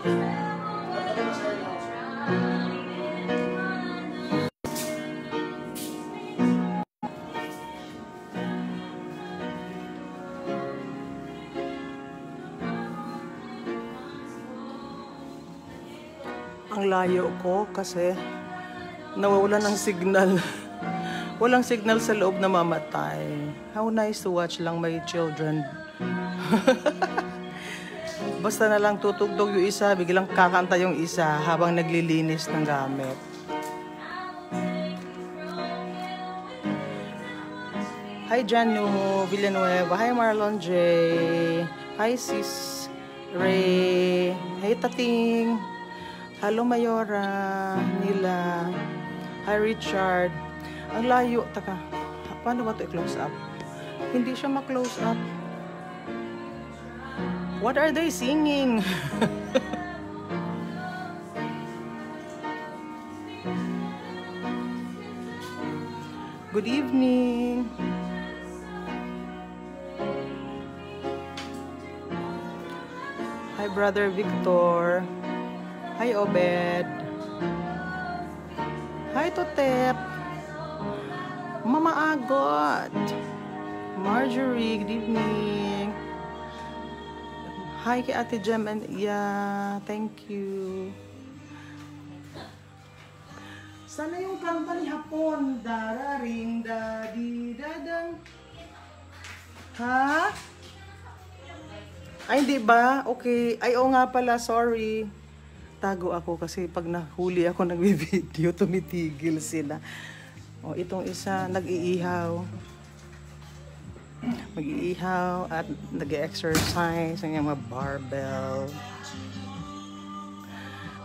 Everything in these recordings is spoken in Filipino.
Ang layo ko kasi nawawalan ng signal. Walang signal sa loob na mamatay. How nice to watch lang my children. Basta na lang tutugtog yung isa, biglang kakanta yung isa habang naglilinis ng gamit. Hi Janu Villanueva. Hi Marlon J. Hi Sis Ray. Hey Tating. Hello Mayora, Nila. Hi Richard. Ang layo, taka. Paano ba ito i-close up? Hindi siya ma-close up. What are they singing? Good evening. Hi Brother Victor. Hi Obed. Hi Totep. Mama Agot. Marjorie, good evening. Hi kay Ate Jem and yeah, thank you. Sana yung kanta ni Hapon. Dararing dadi dadang. Ha? Ay, hindi ba? Okay. Ay, oo nga pala, sorry. Tago ako kasi pag nahuli ako nagbi-video, tumitigil sila. O, itong isa, nag-iihaw. Mag-iihaw at nag-exercise ang mga barbell.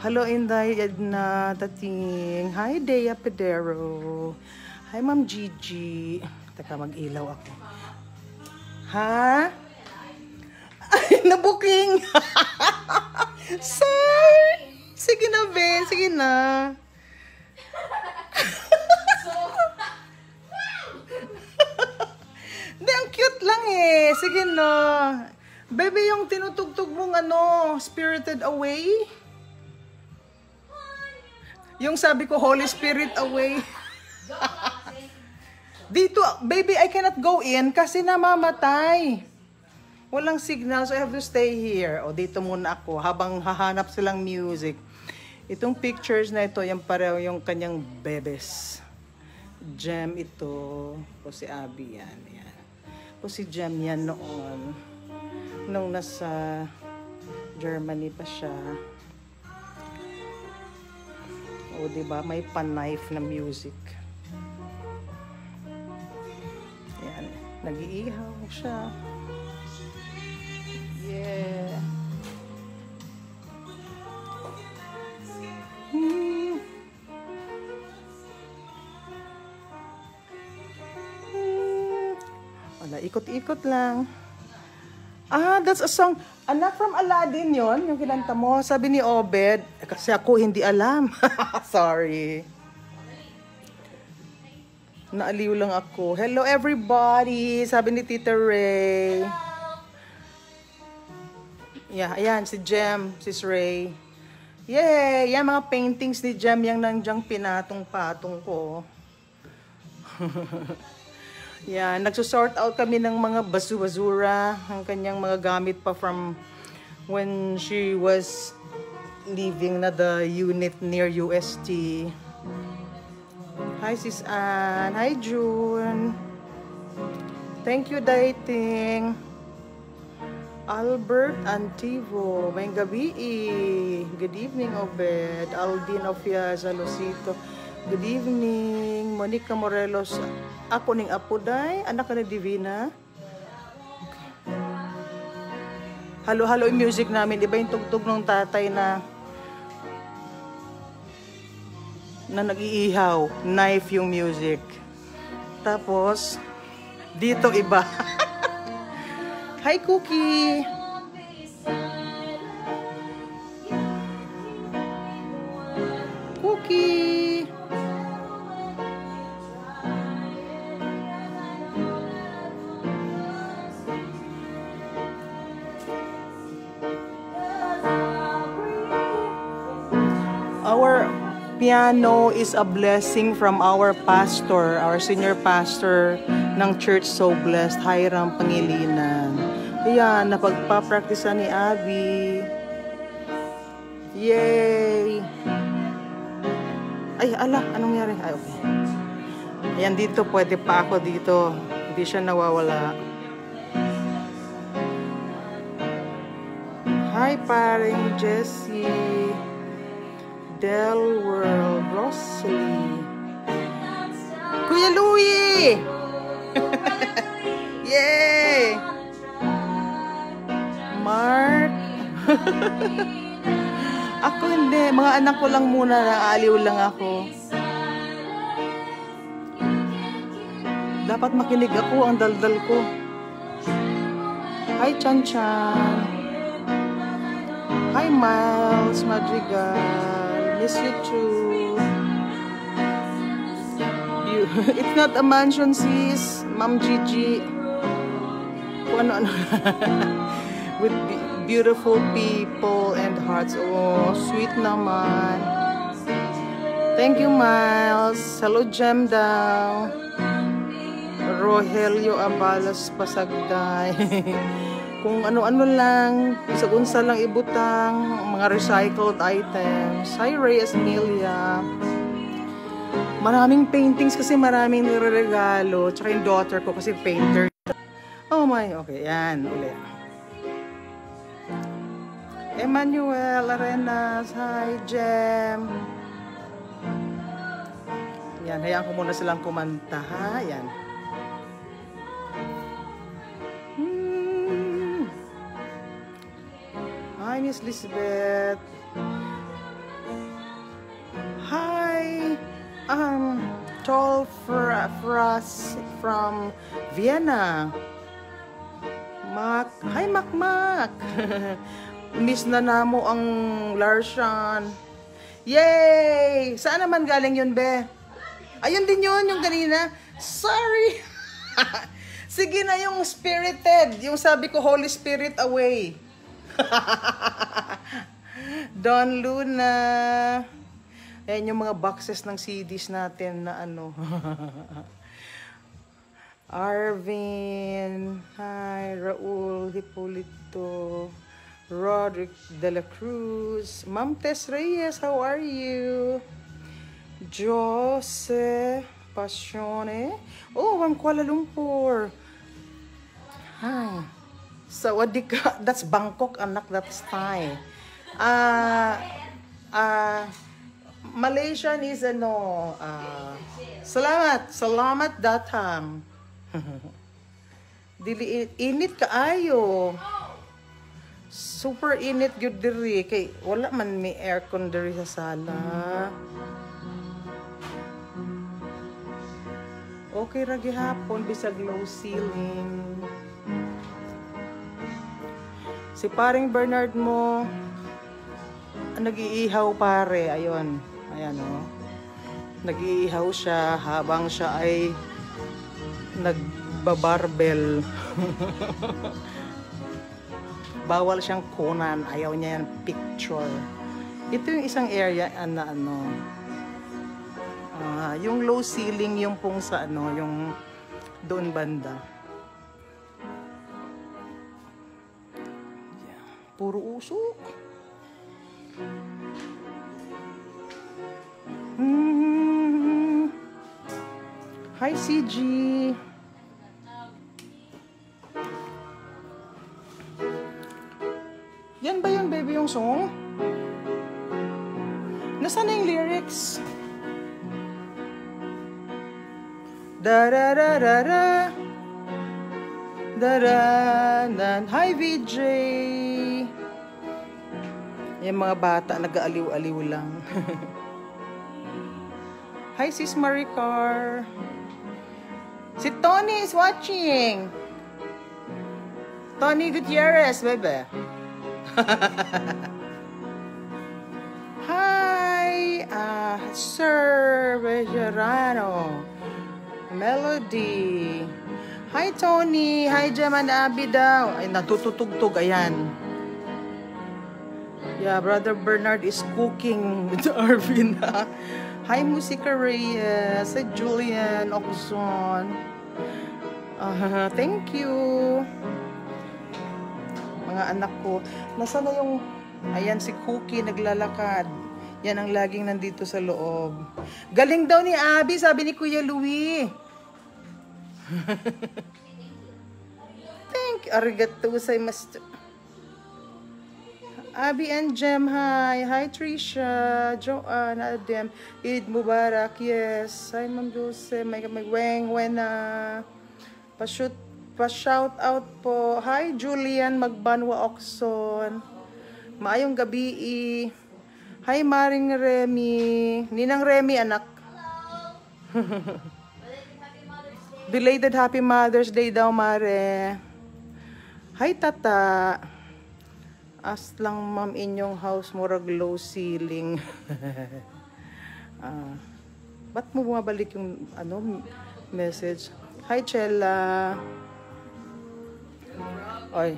Hello, Inday, Edna, Tating. Hi, Dea Pedero. Hi, Ma'am Gigi. Teka, mag-ilaw ako. Ha? Ay, nabuking! Sir! Sige na, be. Sige na. Hindi, ang cute lang eh. Sige na. Baby, yung tinutugtog mong Spirited Away. Yung sabi ko, Holy Spirit Away. Dito, baby, I cannot go in kasi namamatay. Walang signal, so I have to stay here. O, dito muna ako habang hahanap silang music. Itong pictures na ito, yung pareho yung kanyang bebes. Jem ito. O si Abby yan. Yan. O si Jem yan noon. Nung nasa Germany pa siya. O, diba? May pan-knife na music. Yan. Nag-iihaw siya. Yeah. Wala, ikot-ikot lang. Ah, that's a song. Anak from Aladdin yon, yung kinanta mo. Sabi ni Obed, kasi ako hindi alam. Sorry. Naaliw lang ako. Hello everybody, sabi ni Tita Ray. Yeah, ayan, si Jem, sis Ray. Yay! Yan, mga paintings ni Jem, yung nandiyan pinatong-patong ko. Yan, nagsusort out kami ng mga basura, ang kanyang mga gamit pa from when she was living na the unit near UST. Hi, sis Ann. Hi, June. Thank you, Dating. Albert Antivo, may gabi. Good evening, Obed. Aldin Ofia Salosito. Good evening. Monica Morelos. Ako ning Apuday. Anak ka na Divina. Okay. Halo-halo yung music namin. Iba yung tugtog ng tatay na nag-iihaw. Knife yung music. Tapos, dito iba. Hi, Cookie! Cookie! our piano is a blessing from our pastor, our senior pastor ng church, so blessed, Hiram Pangilinan. Ayan, napagpapraktisa ni Abby. Yay! Ay, ala, anong nangyari? Ay, okay. Ayan, dito, pwede pa ako dito. Hindi siya nawawala. Hi, paring Jessie. Del World, Rosalie. Kuya Louie! Yay! Mark. Ako hindi. Mga anak ko lang muna. Naaliw lang ako. Dapat makinig ako. Ang daldal ko. Hi, Chan Chan. Hi, Miles Madrigal. Miss you too. It's not a mansion, sis. Ma'am Gigi. Kung ano-ano. With beautiful people and hearts. Oh, sweet naman. Thank you, Miles. Hello, Jem daw. Rogelio Abalos Pasagday. Kung ano-ano lang, isa-unsa lang ibutang, mga recycled items. Hi, Reyes Emilia. Maraming paintings kasi maraming nireregalo. Tsaka yung daughter ko kasi painter. Oh my, okay, yan, ulit. Emmanuel Arenas, hi, Jem. Yan, hayaan ko muna silang kumanta, ha? Yan. Hi, Miss Lisbeth. Hi, Tall Fras from Vienna. Mac. Hi, Mac. Miss na namo ang Larshan. Yay! Saan naman galing yun, be? Ayun din yun, yung kanina. Sorry. Sige na yung spirited. Yung sabi ko, Holy Spirit away. Don Luna. Ayan yung mga boxes ng CDs natin na ano. Arvin. Hi, Raul Hipolito. Roderick De La Cruz. Ma'am Tess Reyes, how are you? Jose Pasione. Oh, ang Kuala Lumpur. Hi. Sawadika. That's Bangkok, anak. That's Thai. Malaysian is ano. Salamat datang. Dili init kaayo. Super init gyud diri kay wala man may aircon diri sa sala. Okay ra gihapon bisag low ceiling. Si paring Bernard mo nag-iihaw pare, ayun. Ayan oh. Nag-iihaw siya habang siya ay nagbabarbel. Bawal siyang kunan, ayaw niya yan picture. Ito yung isang area na ano. Yung low ceiling yung pong sa ano, yung doon banda. Puro usok. Hi, CG. Yan ba yun, baby, yung song? Nasaan na yung lyrics? Da-da-da-da-da. Da-da-da. Hi, VJ. Yung mga bata, nag-aaliw-aliw lang. Hi, Sis Maricar. Si Tony is watching. Tony Gutierrez, baby. Hi, Sir Vegerano. Melody. Hi, Tony. Hi, Jaman Abi daw. Ay, natututugtog. Ayan. Yeah, Brother Bernard is cooking with Arvin. Hi, Musica Reyes. Hi, Julian Oxon. Thank you. Mga anak ko. Nasaan na yung... Ayan, si Cookie naglalakad. Yan ang laging nandito sa loob. Galing daw ni Abby, sabi ni Kuya Louie. Thank you. Arigato gozaimasu. Abby and Jem, hi. Hi, Trisha. Joanne, Adem. Eid Mubarak, yes. Hi, Ma'am Jose. May weng, wena. Pa-shout out po. Hi, Julian Magbanwa Oxon. Maayong gabi. Hi, Maring Remy. Ninang Remy, anak. Belated Happy Mother's Day daw, Mare. Hi, Tata. As lang, ma'am, inyong house, murag low ceiling. Ba't mo bumabalik yung message? Hi, Chella. Oy.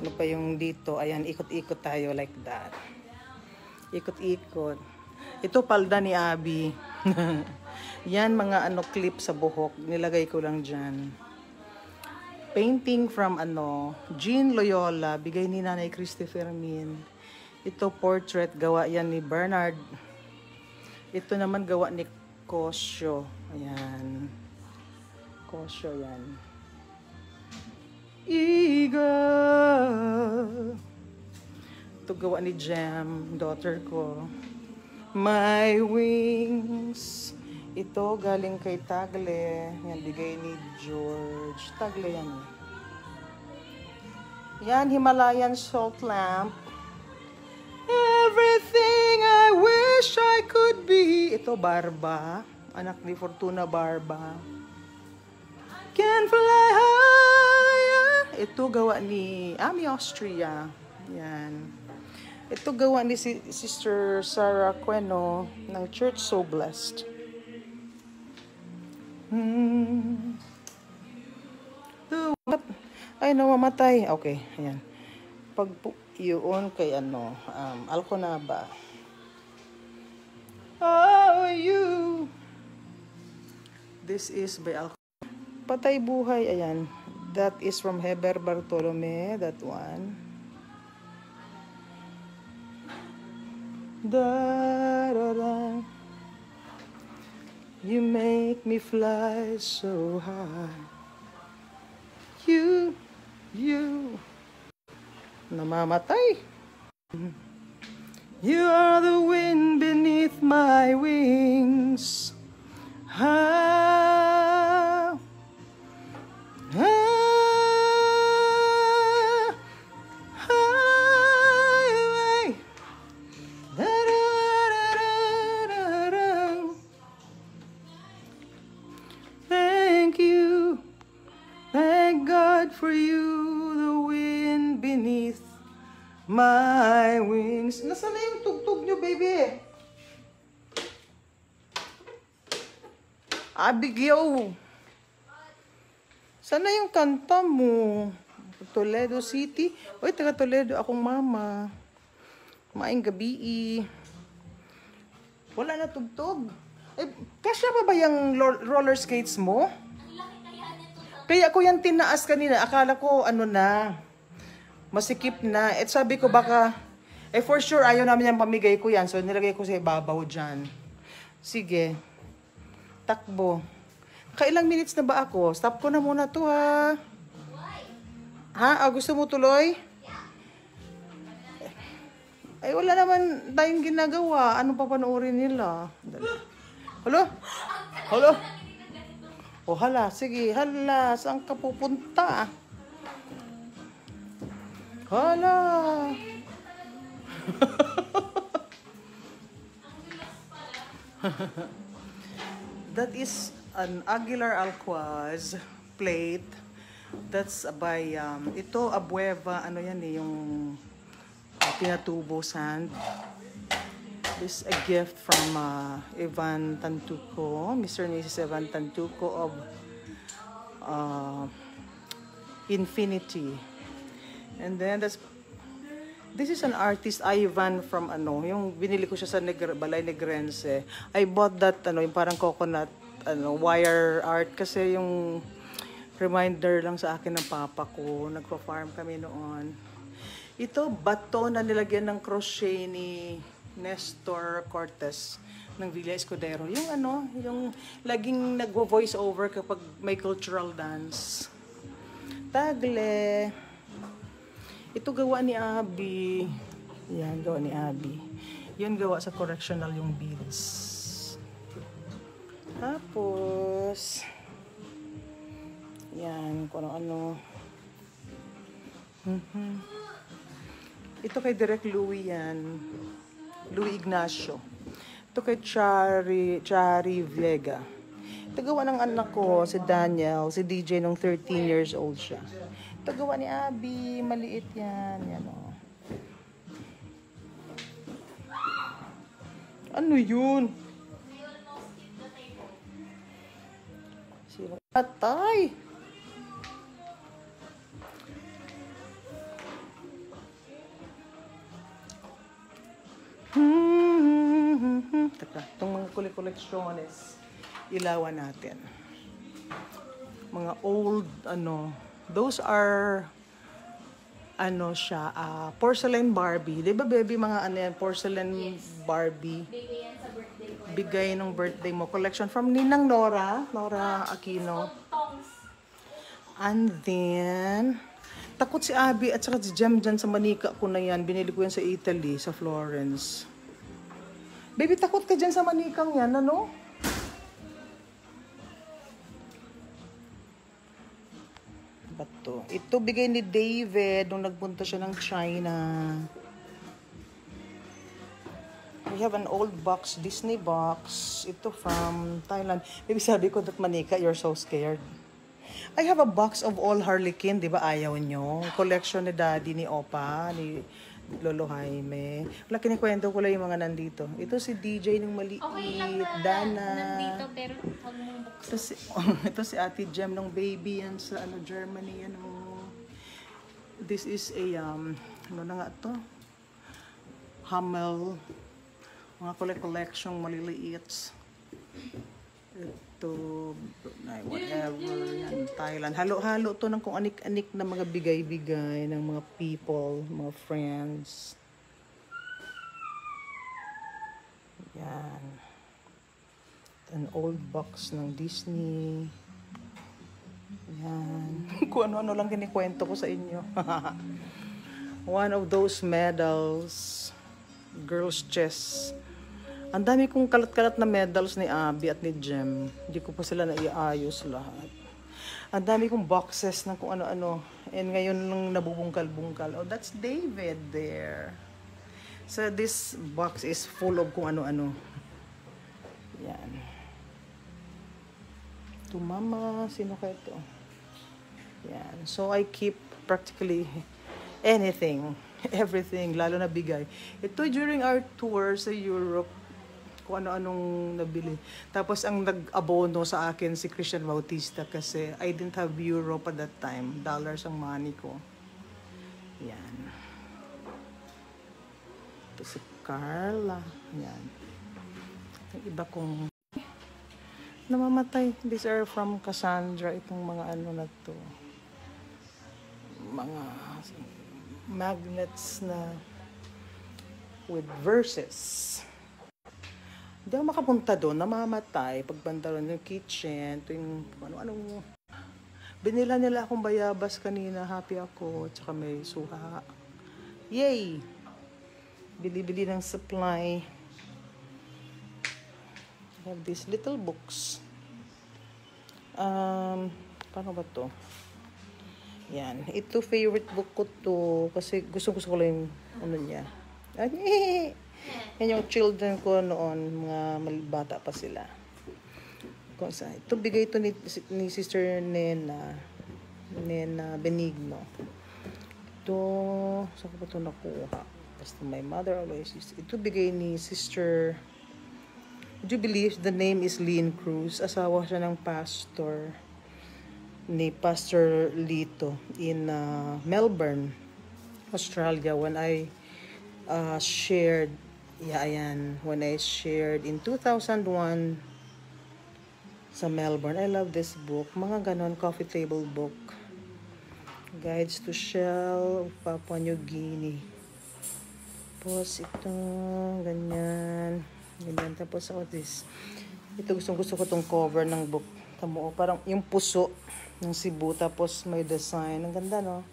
Ano pa yung dito? Ayan, ikot-ikot tayo like that. Ikot-ikot. Ito palda ni Abby. Yan, mga clip sa buhok. Nilagay ko lang dyan. Painting from Jean Loyola, bigay ni Nanay Christy Fermin. Ito portrait, gawa yan ni Bernard. Ito naman gawa ni Cosio. Ayan. Cosio yan. Eagle. Ito gawa ni Jem, daughter ko. My wings. Ito galing kay Tagle. Yan, bigay ni George. Tagle yan. Yan, Himalayan salt lamp. Everything I wish I could be. Ito, Barba. Anak ni Fortuna Barba. Can fly higher. Ito gawa ni Ami Austria. Yan. Ito gawa ni Sister Sarah Queno ng Church So Blessed. Ay, namamatay. Okay, ayan. Pag yun kay Alco na ba? Oh, you. This is by Alco. Patay buhay, ayan. That is from Heber Bartolome, that one. Da-da-da. You make me fly so high. You. Namamatay. You are the wind beneath my wings. Ah. For you, the wind beneath my wings. Nasaan na yung tugtog nyo, baby? Abigail. Sana yung kanta mo? Toledo City. Uy, taga Toledo. Akong mama. Maing gabi. Wala na tugtog. Eh, kasya pa ba yung roller skates mo? Kaya ako yan tinaas kanina. Akala ko masikip na. At sabi ko baka, for sure ayaw namin yung pamigay ko yan. So nilagay ko sa ibabaw dyan. Sige. Takbo. Kailang minutes na ba ako? Stop ko na muna to ha. Ha? Gusto mo tuloy? Ay wala naman tayong ginagawa. Ano pa panoorin nila? Hello? Hello? O hala, sige, hala, saan ka pupunta? Hala. That is an Aguilar Alquaz plate. That's by, ito, Abueva, yung pinatubo sand. This is a gift from Evan Tantuco, Mr. and Mrs. Evan Tantuco of Infinity. And then that's This is an artist, Ivan, from ano, yung binili ko siya sa Balay Negrense. I bought that, ano, yung parang coconut, ano, wire art kasi yung reminder lang sa akin ng papa ko. Nagpa-farm kami noon. Ito, bato na nilagyan ng crochet ni Nestor Cortez ng Villa Escudero. Yung ano, yung laging nagvo-voice over kapag may cultural dance. Tagle. Ito gawa ni Abby. Yan, gawa ni Abby. Yan gawa sa correctional yung beads. Tapos, yan, kung ano. Ito kay Direk Louie yan. Louie Ignacio. Ito kay Chari Vega. Ito gawa ng anak ko, si Daniel, si DJ nung 13 years old siya. Ito gawa ni Abby, maliit yan. Yan o. Ano yun? Atay! Teka, itong mga koleksyones, ilawan natin. Mga old, ano, those are, ano siya, porcelain Barbie. Di ba, baby, mga ano yan, porcelain Barbie? Bigay yan sa birthday ko. Bigay nung birthday mo. Collection from Ninang Nora Aquino. And then, takot si Abby at saka si Jem dyan sa Manika ko na yan. Binili ko yan sa Italy, sa Florence. Baby, takot ka dyan sa Manikang yan, ano? Bato. Ito bigay ni David nung nagpunta siya ng China. We have an old box, Disney box. Ito from Thailand. Baby, sabi ko that Manika, you're so scared. I have a box of all Harlequin, di ba ayaw nyo? Collection ni Daddy, ni Opa, ni Lolo Jaime. Wala, kinikwento ko lang yung mga nandito. Ito si DJ ng maliit, Okay lang na Dana. nandito, pero huwag mong buksan. Ito si Ate Jem ng baby yan sa ano, Germany. Ano. This is a, ano na nga to? Hummel. Mga collection maliliit. Ito, whatever, yan, Thailand. Halo-halo to ng kung anik-anik na mga bigay-bigay ng mga people, mga friends. Yan. An old box ng Disney. Yan. Kung ano-ano lang kinikwento ko sa inyo. One of those medals. Girls' chess. Ang dami kong kalat-kalat na medals ni Abby at ni Jem. Hindi ko pa sila naiayos lahat. Ang dami kong boxes ng kung ano-ano. And ngayon lang nabubungkal-bungkal. Oh, that's David there. So this box is full of kung ano-ano. Yan. To mama, sino kaya ito? Yan. So I keep practically anything, everything, lalo na bigay. Ito during our tour sa Europe, kung ano-anong nabili. Tapos ang nag-abono sa akin si Christian Bautista kasi I didn't have euro at that time. Dollars ang money ko. Yan. Ito si Carla. Yan. Yung iba kong namamatay. These are from Cassandra. Itong mga ano na to. Mga magnets na with verses. Hindi ako makapunta doon, namamatay. Pagbanda ron yung kitchen, ito yung ano-anong... Binila nila akong bayabas kanina, happy ako, tsaka may suha. Yay! Bili-bili ng supply. I have these little books. Paano ba to? Yan. Ito, favorite book ko to. Kasi gusto-gusto ko lang yung ano niya. Yan yung children ko noon, mga bata pa sila. Ito, bigay ito ni Sister Nena Benigno. Ito, saan ko ba ito nakuha? Basta my mother always used. Ito, bigay ni Sister, would you believe the name is Lynn Cruz? Asawa siya ng pastor, ni Pastor Lito in Melbourne, Australia, when I shared. Yeah, ayan. When I shared in 2001 sa Melbourne. I love this book. Mga ganon, coffee table book. Guides to Shell of Papua New Guinea. Tapos ito, ganyan. Ganyan. Tapos ako this. Ito gusto ko tong cover ng book. Tamo, parang yung puso ng Cebu. Tapos may design. Ang ganda, no?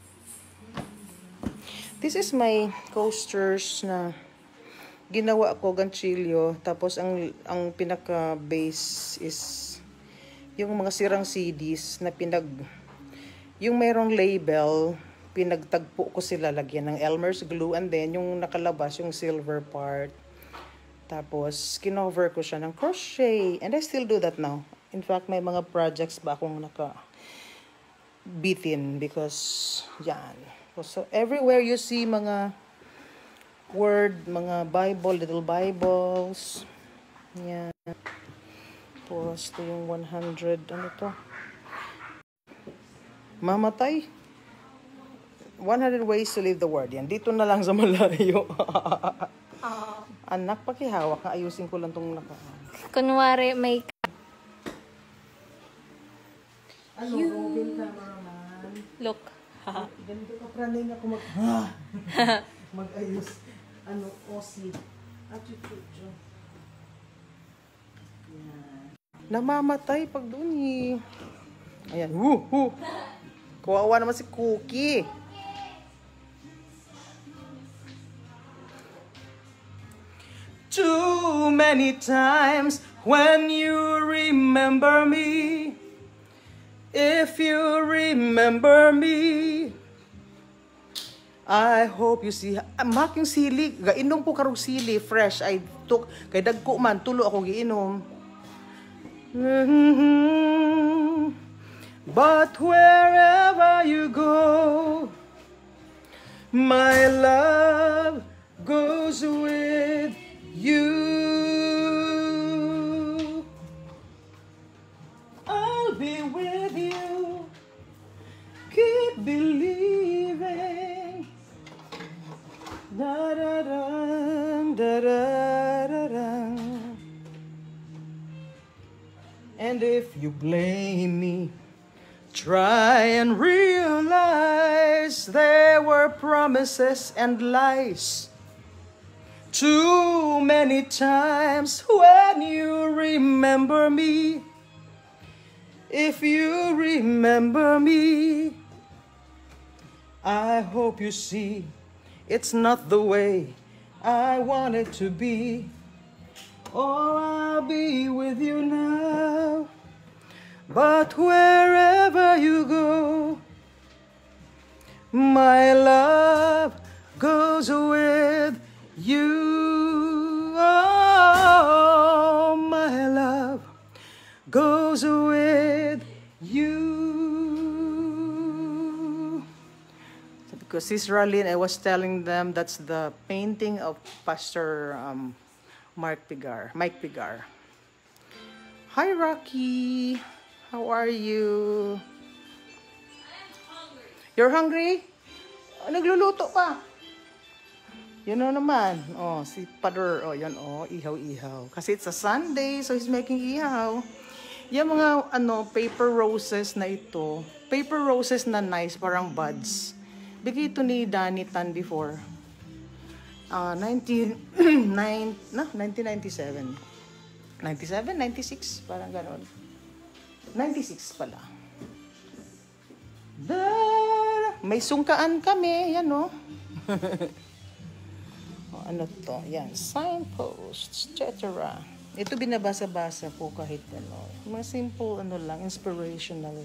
This is my coasters na ginawa ko, ganchilyo. Tapos ang pinaka-base is yung mga sirang CDs na yung merong label, pinagtagpo ko sila, lagyan ng Elmer's glue, and then yung nakalabas, yung silver part. Tapos, kinover ko siya ng crochet. And I still do that now. In fact, may mga projects ba akong naka-bitin because, yan. So, everywhere you see mga word, mga Bible, little Bibles. Yan. Tapos, ito yung 100, ano to? Mamatay. 100 ways to live the word. Yan. Dito na lang sa malayo. Anak, pakihawak na. Ayusin ko lang itong Kunwari, may... Ano, Robin, cameraman? Look. Ganito ka, pranay na ako mag-ayos. Ano, OC. Achuchucho. Yan. Namamatay pag doon eh. Ayan. Kawawa naman si Cookie. Too many times when you remember me. If you remember me, I hope you see. Making sili, gainom ko karong sili fresh. I took kay dagko man tulo ako giinom. But wherever you go, my love goes with you. I'll be with you. Keep believing. Da da da da da da da. And if you blame me, try and realize there were promises and lies. Too many times when you remember me. If you remember me, I hope you see it's not the way I want it to be. Or I'll be with you now. But wherever you go, my love goes with you. Oh, my love goes with you. Because Sis Ralyn, I was telling them that's the painting of Pastor Mike Pigar. Hi, Rocky. How are you? You're hungry? Oh, nagluluto pa. You know naman. Oh, si Padre. Oh, yan. Oh, ihaw-ihaw. Kasi it's a Sunday, so he's making ihaw. Yung mga, paper roses na ito. Paper roses na nice, parang buds. Bigay ito ni Danny Tan before. 1997. 97? 96? Parang gano'n. 96 pala. May sungkaan kami. Yan, no? Ano to? Yan. Signposts, etc. Ito binabasa-basa ko kahit ano. Mga simple, lang, inspirational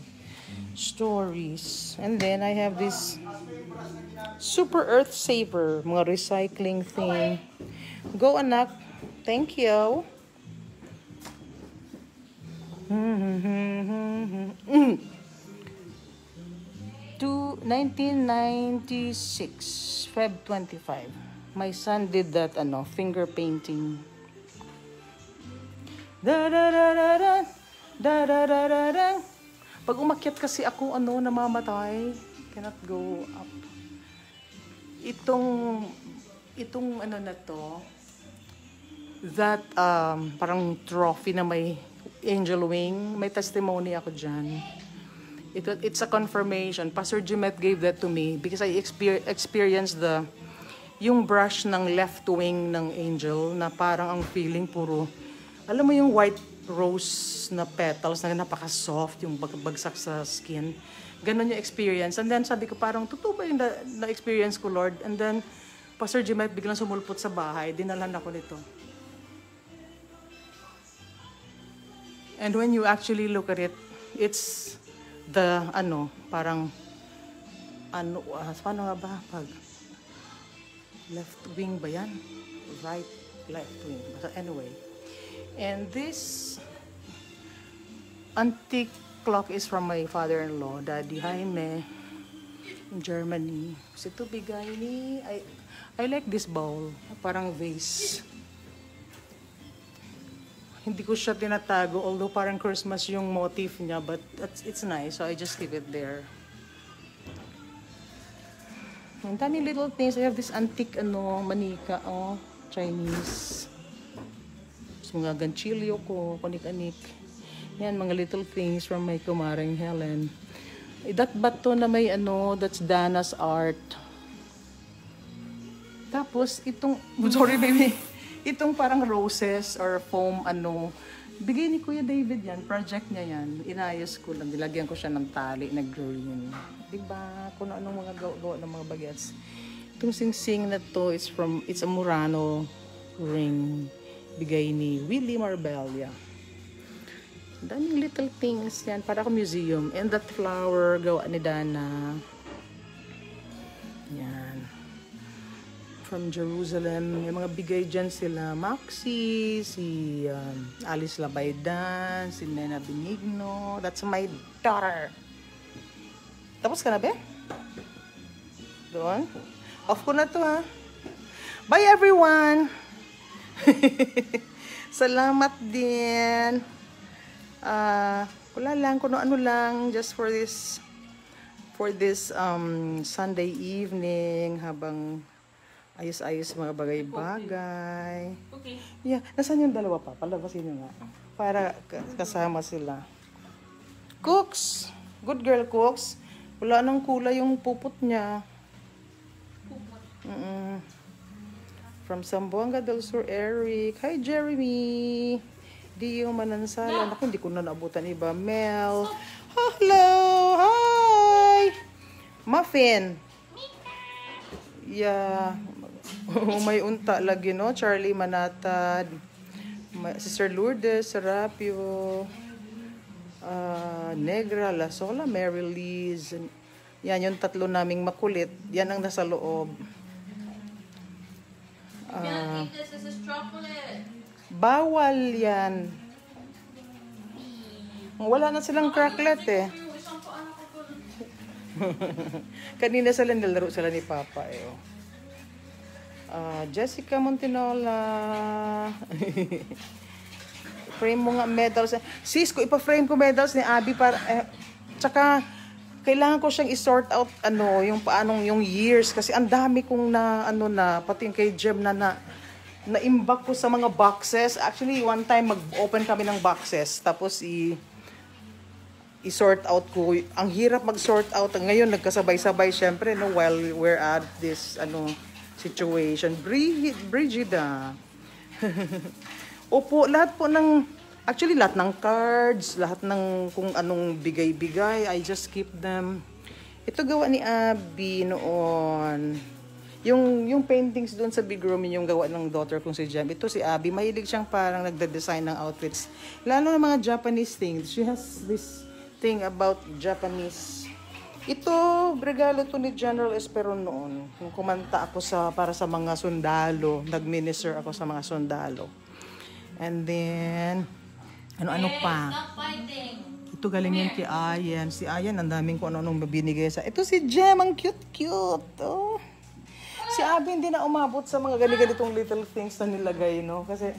stories. And then, I have this Super Earth Saver. Mga recycling thing. Go, anak. Thank you. 1996, Feb 25. My son did that, finger painting. Pag umakyat kasi ako, namamatay. Cannot go up. Itong itong ano na to, that parang trophy na may angel wing, may testimony ako dyan. It's a confirmation. Pastor Jimet gave that to me because I experienced yung brush ng left wing ng angel na parang ang feeling puro, alam mo yung white rose na petals na napaka-soft, yung bagsak sa skin. Ganon yung experience. And then sabi ko parang, totoo ba yung na-experience ko, Lord? And then, Pastor Jimet biglang sumulpot sa bahay, dinalhan ako nito. And when you actually look at it, it's the, parang, paano nga ba? Pag, left wing ba yan? Right, left wing. But anyway. And this antique clock is from my father-in-law, Daddy Jaime, in Germany. Kasi ito bigay ni, I like this bowl. Parang vase. Hindi ko siya tinatago, although parang Christmas yung motif niya, but it's nice, so I just keep it there. Ang daming little things. I have this antique, manika, Chinese. Mga ganchilyo ko, kanik-anik. Yan, mga little things from my kumaring Helen. That bato na may that's Dana's art. Tapos, sorry baby, itong parang roses or foam, bigay ni Kuya David yan, project niya yan. Inayos ko lang, nilagyan ko siya ng tali na green. Diba? Kung anong mga gawa ng mga bagets. Itong sing-sing na to, it's a Murano ring. Bigay ni Willie Marbella. Daming little things yan. Para akong museum. And that flower, gawa ni Dana. Yan. From Jerusalem. Yung mga bigay dyan sila. Maxi, si Alice Labaydan, si Nena Benigno. That's my daughter. Tapos ka na, be? Doon? Off ko na to, ha? Bye, everyone! Salamat din. Wala lang, kung ano lang, just for this Sunday evening, habang ayos-ayos mga bagay-bagay. Okay. Yeah, nasaan yung dalawa pa? Palabasin nyo nga. Para kasama sila. Cooks! Good girl, Cooks. Wala nang kulay yung pupot niya. From Zamboanga del Sur, Eric. Hi, Jeremy. Dio Manansala. Naku, hindi ko na naabutan iba. Mel. Hello. Hi. Muffin. Yeah. May unta lagi, no? Charlie Manatad. Sister Lourdes Serapio. Negra, Lasola, Mary Liz. Yan, yung tatlo naming makulit. Yan ang nasa loob. This is chocolate. Bawal yan. Wala na silang cracklet eh. Kanina sila nilaro sila ni Papa eh. Jessica Montinola. Frame mo nga medals. Sis, ko ipa-frame ko medals ni Abby para tsaka kailangan ko siyang i-sort out yung paanong yung years kasi ang dami kong na pati yung kay Jem na-imbak ko sa mga boxes. Actually, one time mag-open kami ng boxes tapos i-sort out ko. Ang hirap mag-sort out. Ngayon nagkasabay-sabay syempre while we're at this situation. Brigida. Opo, lahat po actually lahat ng cards, lahat ng kung anong bigay-bigay, I just keep them. Ito gawa ni Abby noon. Yung paintings doon sa big room, yung gawa ng daughter kong si Jem. Ito si Abby, mahilig siyang parang nagde-design ng outfits. Lalo ng mga Japanese things. She has this thing about Japanese. Ito, regalo to ni General Esperon noon. Nung kumanta ako para sa mga sundalo. Nag-minister ako sa mga sundalo. And then, ano-ano pa. Stop fighting. Ito galing yan kay Ayan. Si Ayan, ang daming kung ano-anong mabinigay sa... Ito si Jem, ang cute-cute. Oh. Si Abby hindi na umabot sa mga ganitong little things na nilagay, no? Kasi...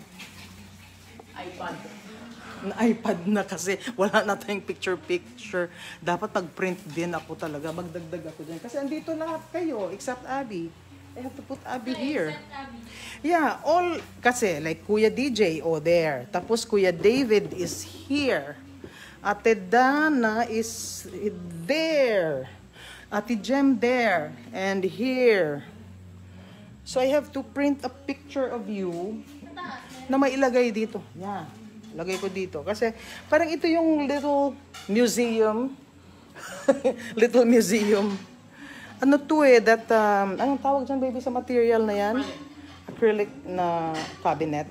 iPad na kasi. Wala na tayong picture-picture. Dapat mag-print din ako talaga. Magdagdag ako dyan. Kasi andito lahat kayo, except Abby. I have to put Abby here. Except Abby. Yeah, all, kasi like Kuya DJ, there. Tapos Kuya David is here. Ate Dana is there. Ate Jem there. And here. So I have to print a picture of you na mailagay dito. Yeah, lagay ko dito. Kasi parang ito yung little museum. Little museum. Ano to that, anong tawag dyan baby sa material na yan? Acrylic na cabinet.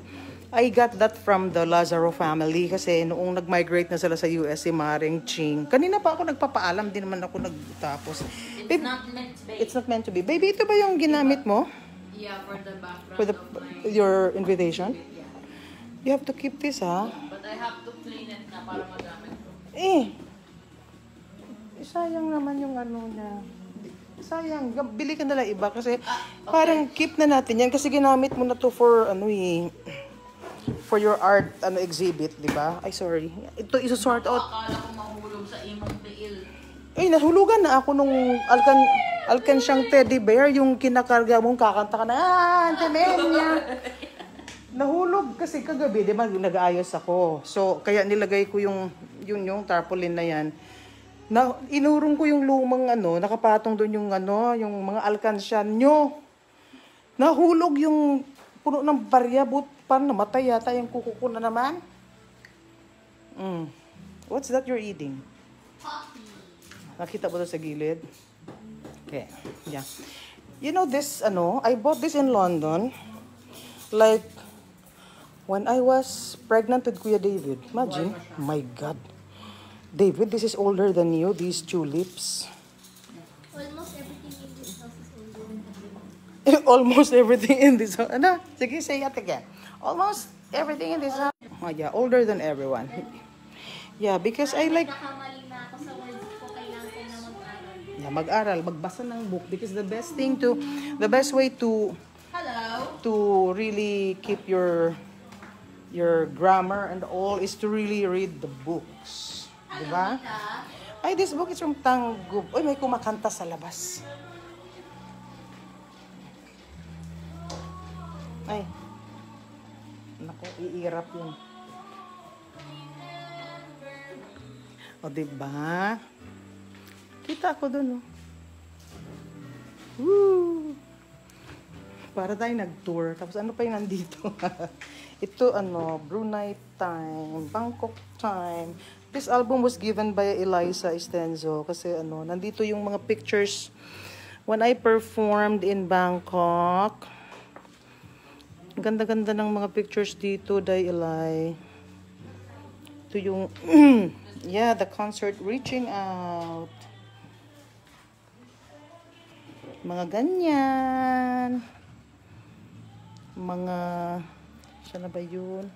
I got that from the Lazaro family kasi noong nag-migrate na sila sa US, si Maring Ching. Kanina pa ako nagpapaalam, di naman ako nagtapos. It's not meant to be. It's not meant to be. Baby, ito ba yung ginamit mo? Yeah, for the background For of my... your invitation? Yeah. You have to keep this, ha? But I have to clean it na para magamit ko. Sayang naman yung ano niya. Sayang, bili ka nila iba kasi parang keep na natin yan kasi ginamit mo na to for for your art exhibit, di ba? Ay, sorry. Ito isusort out. Akala ko mahulog sa imong tiil. Nahulugan na ako nung alkansyang teddy bear, yung kinakarga mong kakanta ka na, Antamenya. Nahulog kasi kagabi, di ba, nag-aayos ako. So, kaya nilagay ko yung tarpaulin na yan. Na, inurong ko yung lumang nakapatong doon yung mga alkansya nyo. Nahulog yung puno ng barya, parang namatay yata yung kuko ko na naman. What's that you're eating? Nakita mo to sa gilid? Okay, yeah. You know this, I bought this in London. Like, when I was pregnant with Kuya David. Imagine, my God. David, this is older than you, these tulips. Almost everything in this house is older than everyone. Almost everything in this house. Ano? Sige, say it again. Almost everything in this house. Oh, yeah, older than everyone. Yeah, because I like... Nakamali na ako sa words ko, kailangan ko na mag-aral. Yeah, mag-aral, magbasa ng book because the best way to Hello? to really keep your grammar and all is to really read the books. Diba? Ay, this book is from Tanggub. Uy, may kumakanta sa labas. Ay. Naku, iirap yun. O, diba? Kita ako dun, oh. Woo! Para tayo nag-tour. Tapos ano pa yung nandito? Ito, Brunei time, Bangkok time. This album was given by Eliza Estenzo kasi nandito yung mga pictures when I performed in Bangkok. Ganda-ganda ng mga pictures dito, Day Eli. Ito yung, yeah, the concert Reaching Out. Mga ganyan. Mga, siya na ba yun?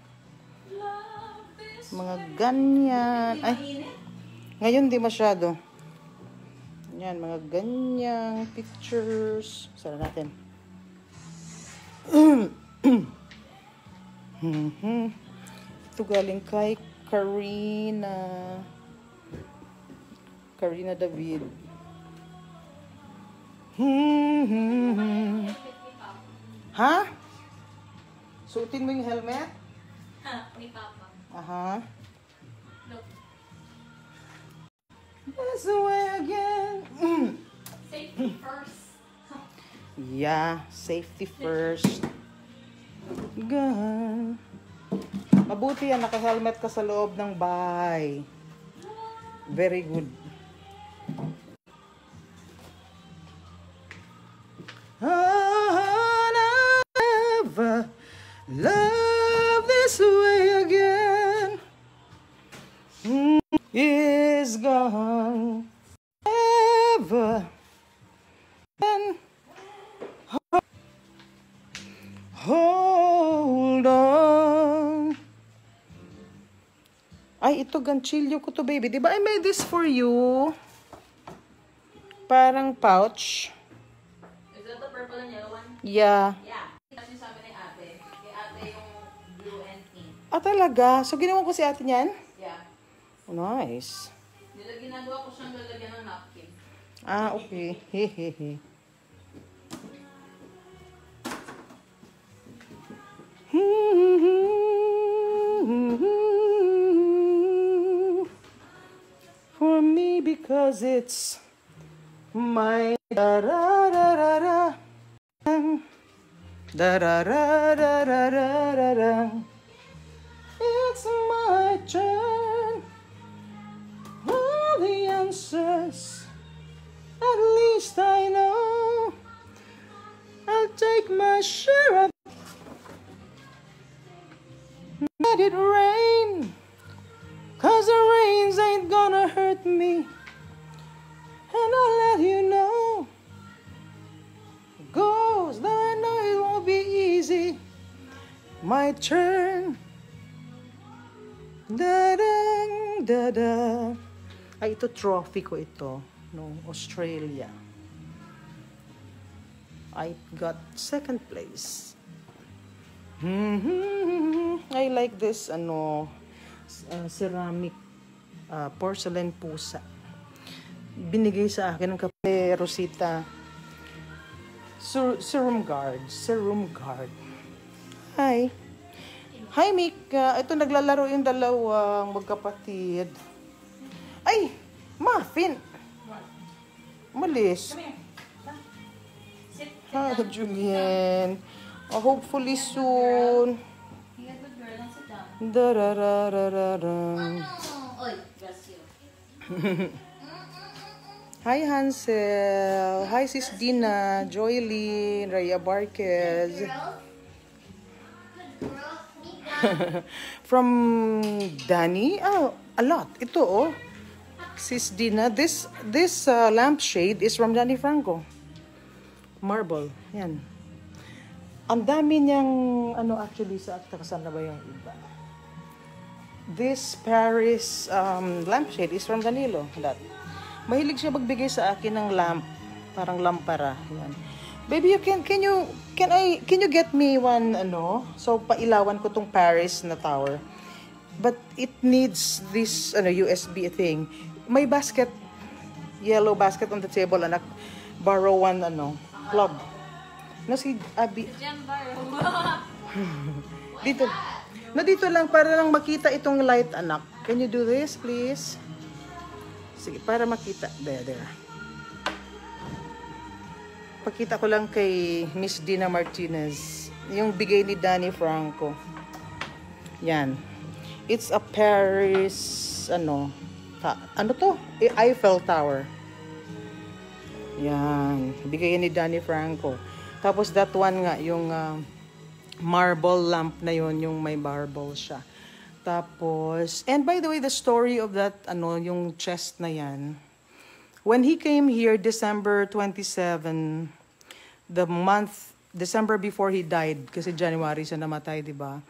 Mga ganyan. Ay, ngayon di masyado. Yan, mga ganyang pictures. Sara natin. Ito galing kay Karina David. Ha? Suotin mo yung helmet? Ha, ni Papa. Aha. Look. That's the way again. Safety first. Yeah, safety first. Gan. Mabuti yan, naka-helmet ka sa loob ng bahay. Very good. I never love this way again. Is gone ever and hold on. Ay, ito ganchilyo ko to, baby. Diba I made this for you? Parang pouch. Is that the purple and yellow one? Yeah. Yeah. Kasi sabi ni ate. Kay ate yung blue and pink. Ah, talaga? So, ginawa ko si ate niyan? Yeah. Nice. Ginagawa ko siyang lalagyan ng napkin. Ah, okay. Hehehe. For me, because it's my da da da da da da da da da da da da. It's my turn. All the answers, at least I know. I'll take my share of. Let it rain, 'cause the rains ain't gonna hurt me. And I'll let you know. Goes, though I know it won't be easy. My turn. Da-dang, da-da. Ay, ito trophy ko ito. No, Australia. I got second place. I like this ceramic porcelain pusa. Binigay sa akin ng Kape Rosita. Serum guard. Hi. Hi, Mika. Ito naglalaro yung dalawang magkapatid. Ay, muffin. Malis. Hi, Julian. Oh, hopefully soon. You're a good girl. Don't sit down. Da-ra-ra-ra-ra-ra. Oy, bless you. Hi, Hansel. Hi, Sis Dina, Joylene, Raya Barquez. From Danny? Oh, a lot. Ito, oh. Sis Dina. This lampshade is from Danny Franco. Marble. Yan. Ang dami niyang, actually, sa saan na ba yung iba? This Paris lampshade is from Danilo. That. Mahilig siya magbigay sa akin ng lamp. Parang lampara. Yan. Baby, can you get me one, so pailawan ko tong Paris na tower. But it needs this, USB thing. May basket, yellow basket on the table, anak. Borrow one, plug. No, si Abby. Dito. No, dito lang para lang makita itong light, anak. Can you do this, please? Sige, para makita. There. Pakita ko lang kay Miss Dina Martinez. Yung bigay ni Danny Franco. Yan. It's a Paris, ano to? Eiffel Tower. Yan. Bigay ni Danny Franco. Tapos that one nga, yung marble lamp na yon, yung may marble siya. Tapos, and by the way, the story of that, yung chest na yan, when he came here, December 27, December before he died, kasi January siya namatay, di ba?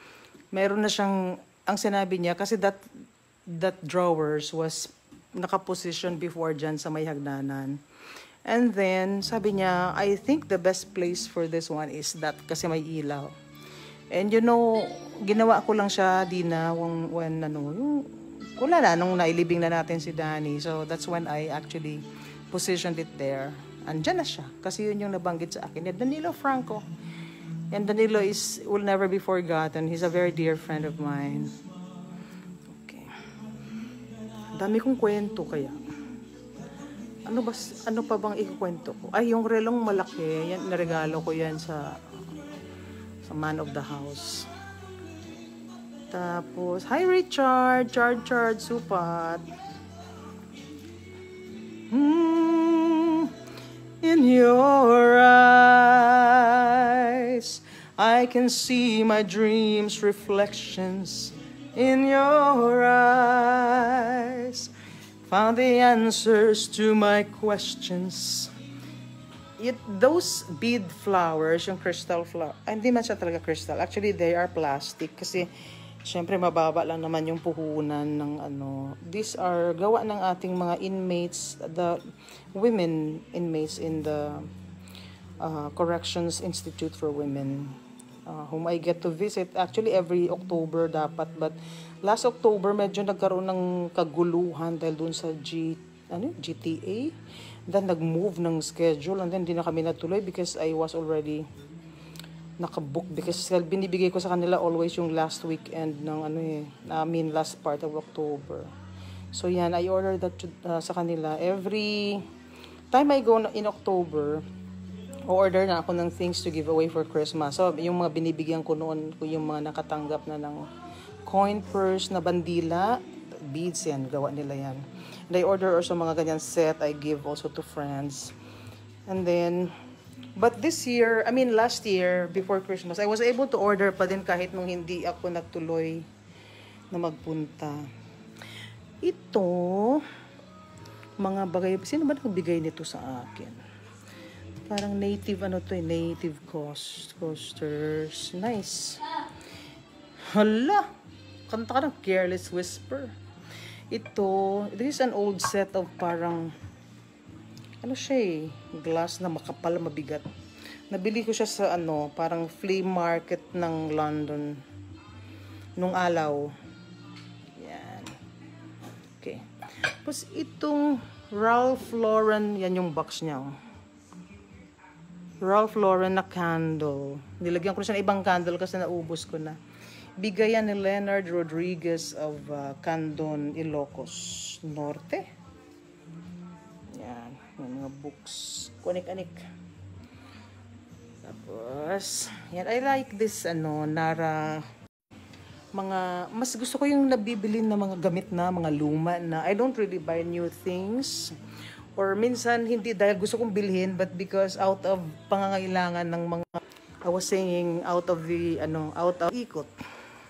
Meron na siyang, ang sinabi niya, kasi that drawers was nakaposition before dyan sa may hagdanan. And then, sabi niya, I think the best place for this one is that kasi may ilaw. And ginawa ko lang siya, Dina, when wala na, nung nailibing na natin si Danny. So, that's when I actually positioned it there. Andyan na siya. Kasi yun yung nabanggit sa akin. Danilo Franco. And Danilo will never be forgotten. He's a very dear friend of mine. Okay. Dami kong kwento kaya. Ano pa bang ikukwento ko? Ay, yung relong malaki, yan, naregalo ko yan sa man of the house. Tapos, hi Richard, Chard Supat. In your eyes, I can see my dreams' reflections. In your eyes, found the answers to my questions. Those bead flowers, yung crystal flower, hindi man siya talaga crystal. Actually, they are plastic kasi syempre mababa lang naman yung puhunan ng These are gawa ng ating mga inmates, the women inmates in the Corrections Institute for Women, whom I get to visit. Actually, every October dapat, but last October medyo nagkaroon ng kaguluhan dahil dun sa GTA. Then nag-move ng schedule and then di na kami natuloy because I was already nakabook because binibigay ko sa kanila always yung last weekend ng last part of October. So yan, I order that sa kanila. Every time I go in October, order na ako ng things to give away for Christmas. So yung mga binibigyan ko noon, yung mga nakatanggap na ng coin purse na bandila, beads yan, gawa nila yan. And I order also mga ganyan set, I give also to friends. And then, but last year, before Christmas, I was able to order pa din kahit nung hindi ako nagtuloy na magpunta. Ito, mga bagay, sino ba nagbigay nito sa akin? Parang native, native coasters. Nice. Hala, kanta ka ng Careless Whisper. Ito, this is an old set of parang, glass na makapal, mabigat. Nabili ko siya sa parang flea market ng London nung alaw. Yan. Okay. Tapos itong Ralph Lauren, yan yung box niya. Ralph Lauren na candle. Nilagyan ko na siya ng ibang candle kasi naubos ko na. Bigayan ni Leonard Rodriguez of Candon, Ilocos Norte. Yan. May mga books. Kunik-anik. Tapos, yan. I like this, Nara. Mas gusto ko yung nabibili na mga gamit na, mga luma na. I don't really buy new things. Or minsan, hindi dahil gusto kong bilhin, but because out of pangangailangan ng mga, I was saying, out of ikot.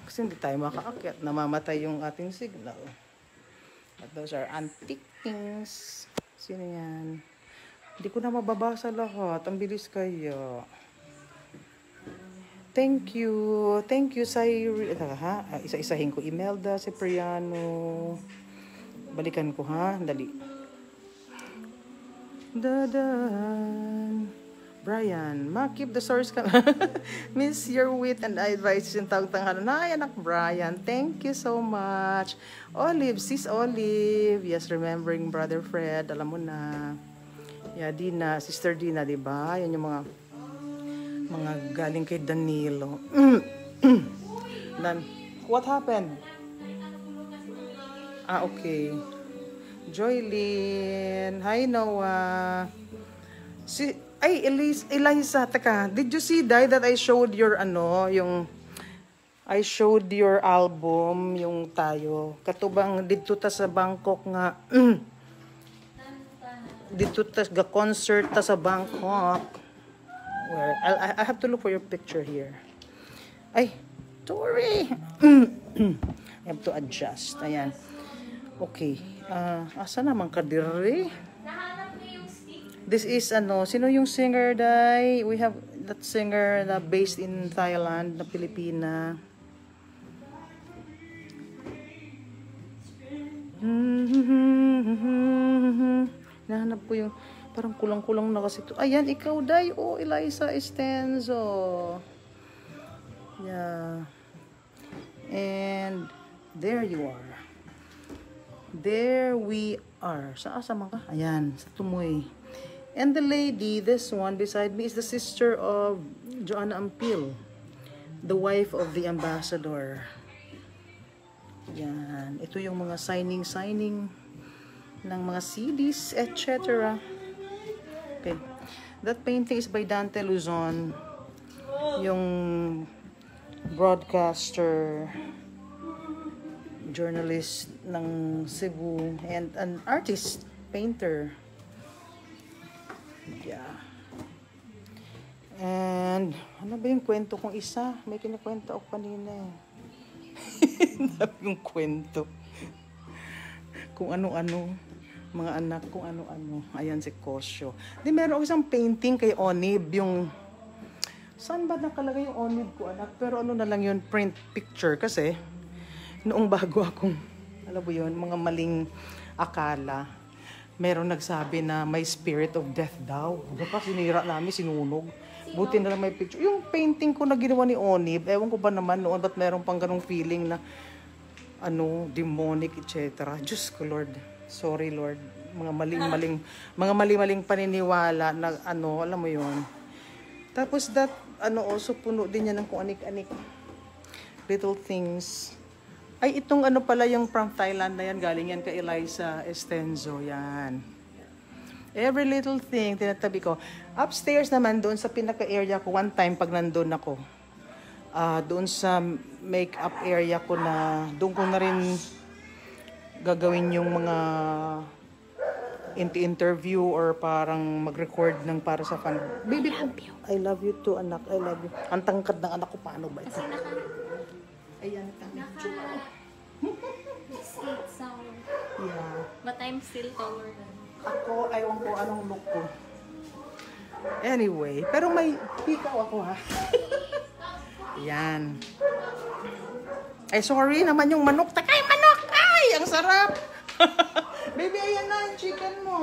Kasi hindi tayo makaakyat. Namamatay yung ating signal. But those are antique things. Sino yan? Hindi ko na mababasa lahat. Ang bilis kaya. Thank you. Thank you, Isa-isahin ko. Imelda Cipriano. Balikan ko, ha? Dali. Dadan. Brian, keep the source ka. Miss your wit and advice yung tawag-tanghalan. Ay, anak Brian, thank you so much. Olive, sis Olive. Yes, remembering Brother Fred. Alam mo na. Yeah, Dina, Sister Dina, diba? Yan yung mga galing kay Danilo. What happened? Okay. Joylyn. Hi, Noah. Eliza, teka, did you see that I showed your I showed your album, yung tayo. Katubang dito ta sa Bangkok nga. Dito ta ga concert ta sa Bangkok. Where I have to look for your picture here. Ay, sorry. I have to adjust. Ayan. Okay. Asa naman ka diri? This is sino yung singer day? We have that singer na based in Thailand, na Pilipina. Nahanap ko yung parang kulang-kulang na kasi ito. Ayan, ikaw day. Oh, Eliza Estenzo. Yeah. And there you are. There we are. Saan man ka? Ayan, sa Tumoy. And the lady, this one beside me, is the sister of Joanna Ampil, the wife of the ambassador. Yan. Ito yung mga signing ng mga CDs, etc. Okay. That painting is by Dante Luzon, yung broadcaster, journalist ng Cebu, and an artist, painter. Yeah. And, ano ba yung kwento kong isa? May kinakwento ako kanina eh. Yung kwento. Kung ano-ano. Mga anak, kung ano-ano. Ayan si Kosyo. Di meron ako isang painting kay Onib. Yung, saan ba nakalagay yung Onib ko, anak? Pero ano na lang yun, print picture. Kasi, noong bago akong, alam mo yun, mga maling akala, meron nagsabi na may spirit of death daw. Kasi sinira namin, sinunog. Buti na lang may picture. Yung painting ko na ginawa ni Onib, ewan ko ba naman noon, ba't meron pang ganong feeling na, demonic, etc. Diyos ko, Lord. Sorry, Lord. Mga maling paniniwala na, alam mo yun. Tapos that, ano, also puno din yan ng kung anik-anik. Little things. Ay, itong ano pala yung from Thailand na yan, galing yan kay Eliza Estenzo, yan. Every little thing, tinatabi ko. Upstairs naman, doon sa pinaka-area ko, one time pag nandun ako, doon sa make-up area ko na, doon ko na rin gagawin yung mga interview or parang mag-record ng para sa fan. Baby ko, I love you too, anak. I love you. Ang tangkad ng anak ko, paano ba ito? Kasi Ayan, sweet sound. yeah. But I'm still taller than. Ako, ayaw ko anong look ko. Anyway, pero may pikaw ako ha. Yan. Ay, sorry naman yung manok. Takay, manok! Ay, ang sarap! Baby, ayan na ang chicken mo.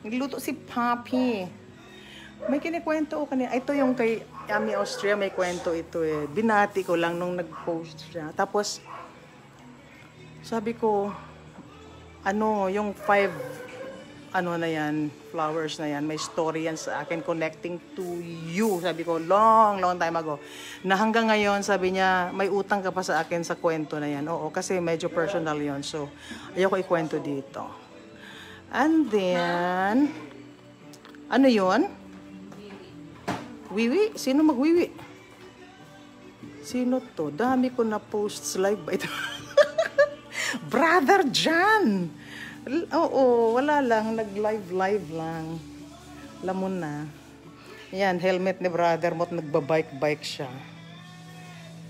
Nagluto si Papi. May kinikwento ko kanina. Ito yung kay Yummy Austria, may kwento ito eh. Binati ko lang nung nag-post siya. Tapos, sabi ko, ano, yung 5, ano na yan, flowers na yan, may story yan sa akin connecting to you. Sabi ko, long time ago. Na hanggang ngayon, sabi niya, may utang ka pa sa akin sa kwento na yan. Oo, kasi medyo personal yon. So, ayoko ikwento dito. And then, ano yon? Wiwi? Sino magwiwi? Sino to? Dami ko na posts live ba ito? Brother John! Oo, wala lang. Nag-live lang. Alam mo na. Yan, helmet ni brother mo at nagbabike siya.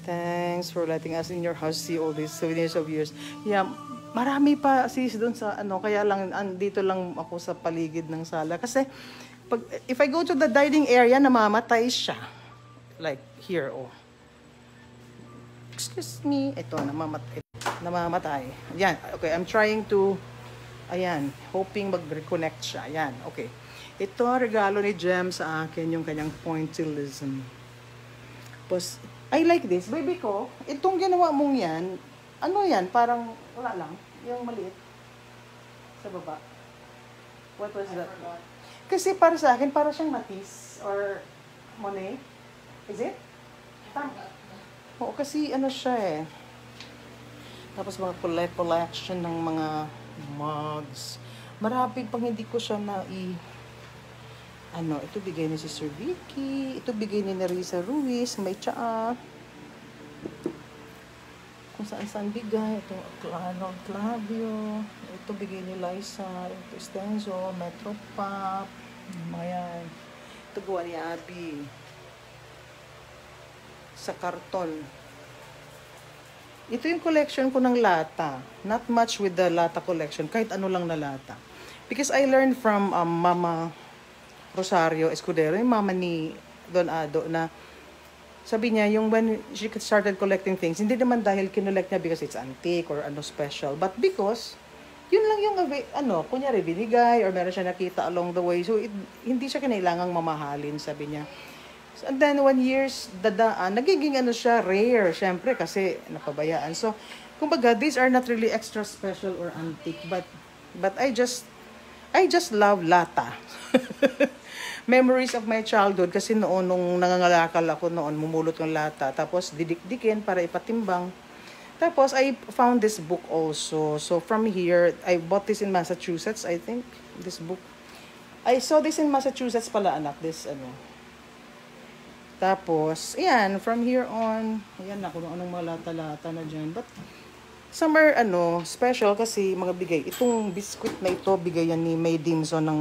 Thanks for letting us in your house see all these souvenirs of yours. Yeah, marami pa sis doon sa ano. Kaya lang, dito lang ako sa paligid ng sala. Kasi, if I go to the dining area, namamatay siya. Like, here, oh. Excuse me. Ito, namamatay. Ayan, okay. I'm trying to, ayan, hoping mag-reconnect siya. Ayan, okay. Ito, regalo ni Jem sa akin, yung kanyang pointillism. Tapos, I like this. Baby ko, itong ginawa mong yan, ano yan? Parang, wala lang. Yung maliit. Sa baba. What was that? Kasi para sa akin, para siyang Matisse or Monet. Is it? Tama. Oo, kasi ano siya eh. Tapos mga collection ng mga mugs. Marami pang hindi ko siya ano, ito bigay ni Sister Vicky. Ito bigay ni Nerissa Ruiz. May tsaa. Kung saan bigay. Ito, Arnold Clavio. Ito bigay ni Liza. Ito Estenzo. Metro Pop. Mga yan. Ito gawa ni Abby. Sa karton. Ito yung collection ko ng lata. Not much with the lata collection. Kahit ano lang na lata. Because I learned from Mama Rosario Escudero, yung mama ni Don Ado, na sabi niya, yung when she started collecting things, hindi naman dahil kinolect niya because it's antique or ano special, but because yun lang yung kunyari binigay or meron siya nakita along the way. So, hindi siya kinailangang mamahalin, sabi niya. And then, 1 years dadaan, nagiging siya, rare, syempre, kasi napabayaan. So, kumbaga, these are not really extra special or antique, but I just love lata. Memories of my childhood, kasi noon, nung nangangalakal ako noon, mumulot ng lata, tapos didikdikin para ipatimbang. Tapos, I found this book also. So, from here, I bought this in Massachusetts, I think, this book. I saw this in Massachusetts pala, anak, this, Tapos, ayan, from here on, ayan na, kung anong mga lata-lata na dyan. But, some are, special kasi mga bigay. Itong biscuit na ito, bigay yan ni May Dimson ng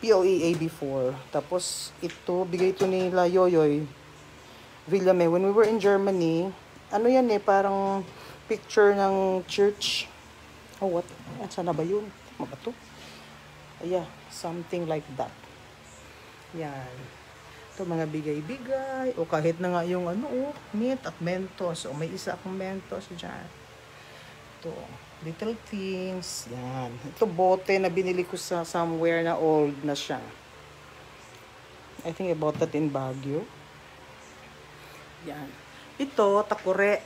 POEA before. Tapos, ito, bigay ito ni La Yoyoy Villame. When we were in Germany, yan parang picture ng church. Oh, what? Saan na ba yun? Mga to? Yeah, something like that. Yan. Ito, mga bigay-bigay. O kahit na nga yung mint at Mentos. O may isa akong Mentos dyan. Ito, little things. Yan. Ito, bote na binili ko sa somewhere na old na siya. I think I bought that in Baguio. Yan. Ito, takure.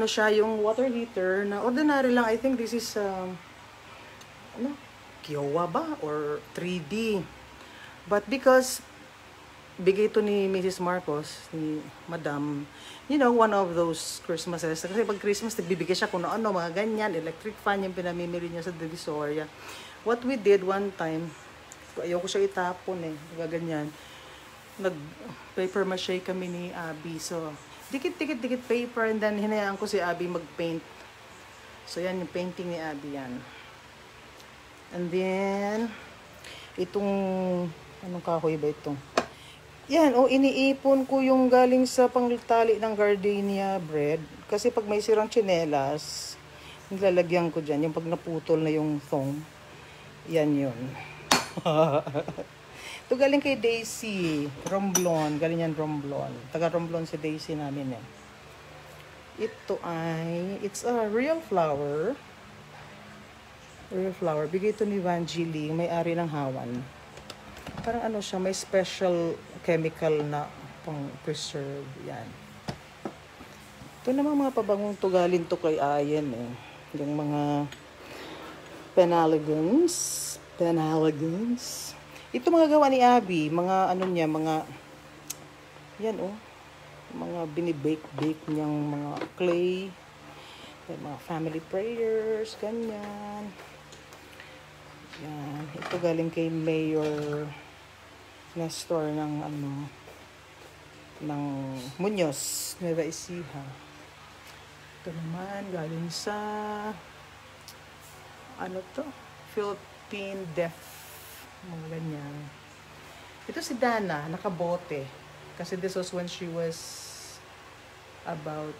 Siya, yung water heater na ordinary lang. I think this is, Kiowa ba? Or 3D. But because bigay ito ni Mrs. Marcos, ni Madam, you know, one of those Christmases. Kasi pag Christmas, nagbibigay siya kung ano, mga ganyan, electric fan yung pinamimili niya sa Divisoria. What we did one time, ayoko siya itapon eh, ganyan. Nag-paper mache kami ni Abby. So, dikit paper and then hinayaan ko si Abby mag-paint. So, yan yung painting ni Abby yan. And then, itong, anong kahoy ba ito? Yan, iniipon ko yung galing sa pangtali ng gardenia bread. Kasi pag may sirang tsinelas, nilalagyan ko dyan. Yung pag naputol na yung thong. Yan yun. Ito galing kay Daisy. Romblon. Galing yan Romblon. Taga Romblon si Daisy namin eh. Ito ay, it's a real flower. Real flower. Bigay ito ni Vanjili, may-ari ng Hawan. Parang ano siya, may special chemical na pang preserve. Yan. Ito naman mga pabangong tugalin to kay Ayen eh. Yung mga Penhaligon's. Ito mga gawa ni Abby, mga ano niya, mga yan mga binibake niyang mga clay, mga family prayers, ganyan. Yan. Ito galing kay Mayor Nestor ng ng Muñoz, Nueva Ecija. Ito naman galing sa ano to? Philippine Deaf, mga ganyan. Ito si Dana, nakabote. Kasi this was when she was about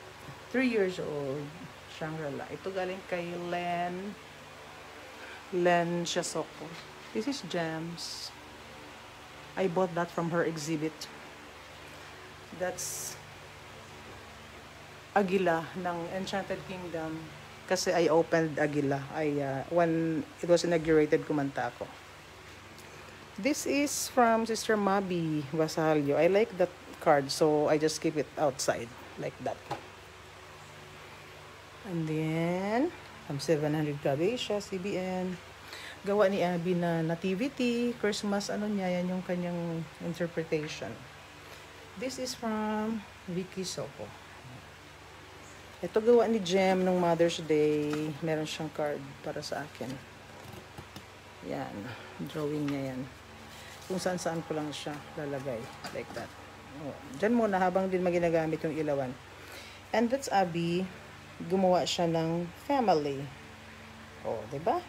3 years old. Shangri-La. Ito galing kay Len Shasoko. This is Gems. I bought that from her exhibit. That's Agila ng Enchanted Kingdom. Kasi I opened Agila. When it was inaugurated, kumanta ako. This is from Sister Mabi Basalio. I like that card, so I just keep it outside like that. And then, from 700 Cabeza, CBN. Gawa ni Abby na nativity, Christmas, ano niya, yan yung kanyang interpretation. This is from Vicky Sopo. Ito gawa ni Jem nung Mother's Day. Meron siyang card para sa akin. Yan, drawing niya yan. Kung saan ko lang siya lalagay. Like that. Diyan muna habang din maginagamit yung ilawan. And that's Abby. Gumawa siya ng family. Diba?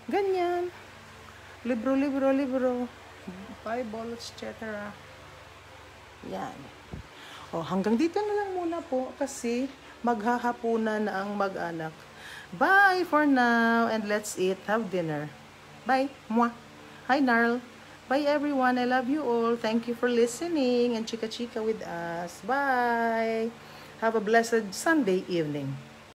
Ganyan. Libro. Bible, etc. Yan. Hanggang dito na lang muna po kasi maghahapunan na ang mag-anak. Bye for now and let's eat, have dinner. Bye. Mwah. Hi, Narl. Bye, everyone. I love you all. Thank you for listening and chika-chika with us. Bye. Have a blessed Sunday evening.